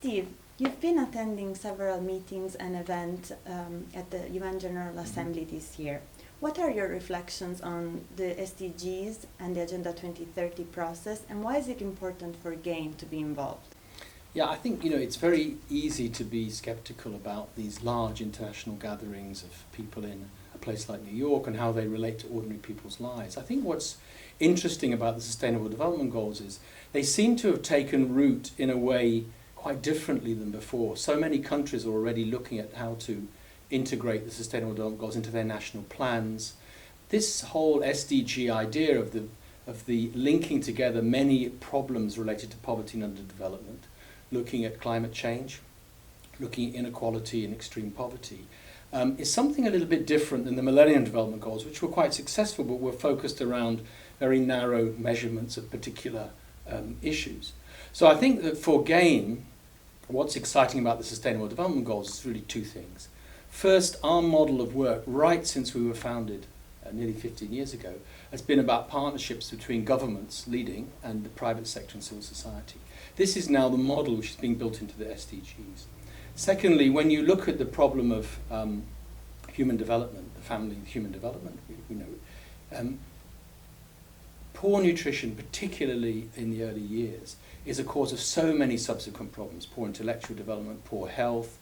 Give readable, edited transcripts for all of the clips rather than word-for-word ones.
Steve, you've been attending several meetings and events at the UN General Assembly this year. What are your reflections on the SDGs and the Agenda 2030 process, and why is it important for GAIN to be involved? Yeah, I think it's very easy to be skeptical about these large international gatherings of people in a place like New York and how they relate to ordinary people's lives. I think what's interesting about the Sustainable Development Goals is they seem to have taken root in a way quite differently than before. So many countries are already looking at how to integrate the Sustainable Development Goals into their national plans. This whole SDG idea of the linking together many problems related to poverty and underdevelopment, looking at climate change, looking at inequality and extreme poverty, is something a little bit different than the Millennium Development Goals, which were quite successful but were focused around very narrow measurements of particular issues. So I think that for GAIN, what's exciting about the Sustainable Development Goals is really two things. First, our model of work, right since we were founded nearly 15 years ago, has been about partnerships between governments leading and the private sector and civil society. This is now the model which is being built into the SDGs. Secondly, when you look at the problem of human development, the family human development, we know, poor nutrition, particularly in the early years, is a cause of so many subsequent problems: poor intellectual development, poor health,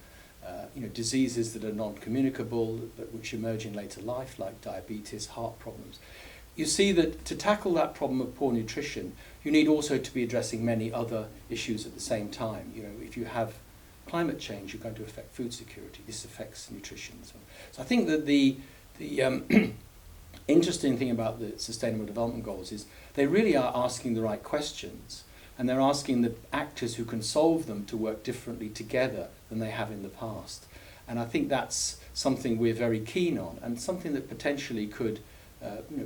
diseases that are non-communicable but which emerge in later life, like diabetes, heart problems. You see that to tackle that problem of poor nutrition, you need also to be addressing many other issues at the same time. If you have climate change, you're going to affect food security. This affects nutrition. So I think that the interesting thing about the Sustainable Development Goals is they really are asking the right questions, and they're asking the actors who can solve them to work differently together than they have in the past. And I think that's something we're very keen on, and something that potentially could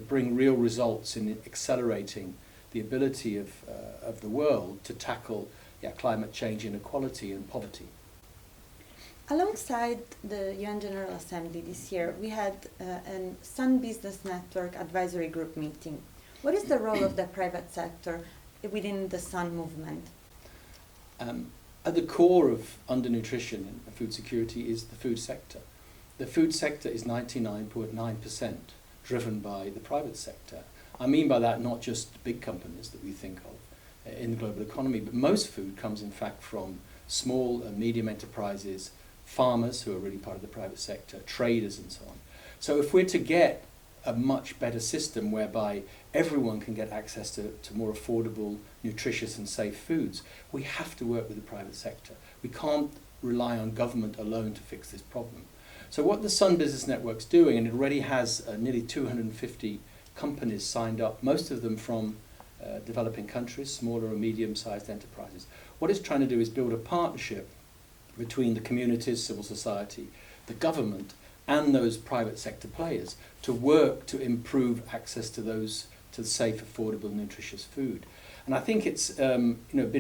bring real results in accelerating the ability of the world to tackle climate change, inequality and poverty. Alongside the UN General Assembly this year, we had a Sun Business Network Advisory Group meeting. What is the role of the private sector within the Sun movement? At the core of undernutrition and food security is the food sector. The food sector is 99.9% driven by the private sector. I mean by that not just big companies that we think of in the global economy, but most food comes in fact from small and medium enterprises, farmers who are really part of the private sector, traders and so on. So if we're to get a much better system whereby everyone can get access to more affordable, nutritious and safe foods, we have to work with the private sector. We can't rely on government alone to fix this problem. So what the Sun Business Network's doing, and it already has nearly 250 companies signed up, most of them from developing countries, smaller and medium-sized enterprises. What it's trying to do is build a partnership between the communities, civil society, the government, and those private sector players to work to improve access to safe, affordable, nutritious food. And I think it's been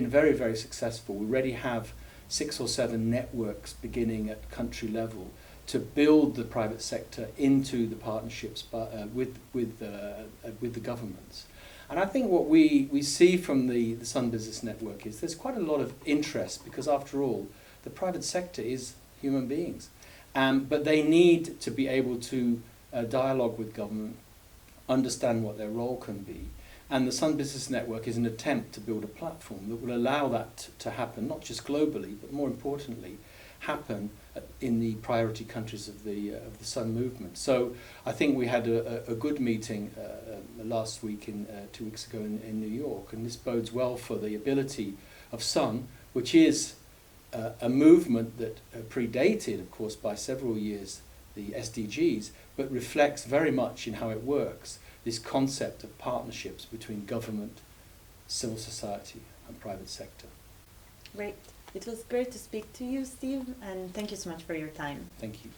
very, very successful. We already have 6 or 7 networks beginning at country level to build the private sector into the partnerships with the governments. And I think what we see from the Sun Business Network is there's quite a lot of interest, because after all, the private sector is human beings. But they need to be able to dialogue with government, understand what their role can be. And the Sun Business Network is an attempt to build a platform that will allow that to happen, not just globally, but more importantly, happen in the priority countries of the Sun movement. So I think we had a good meeting last week, 2 weeks ago in New York, and this bodes well for the ability of Sun, which is a movement that predated, of course, by several years the SDGs, but reflects very much in how it works, this concept of partnerships between government, civil society and private sector. Great. It was great to speak to you, Steve, and thank you so much for your time. Thank you.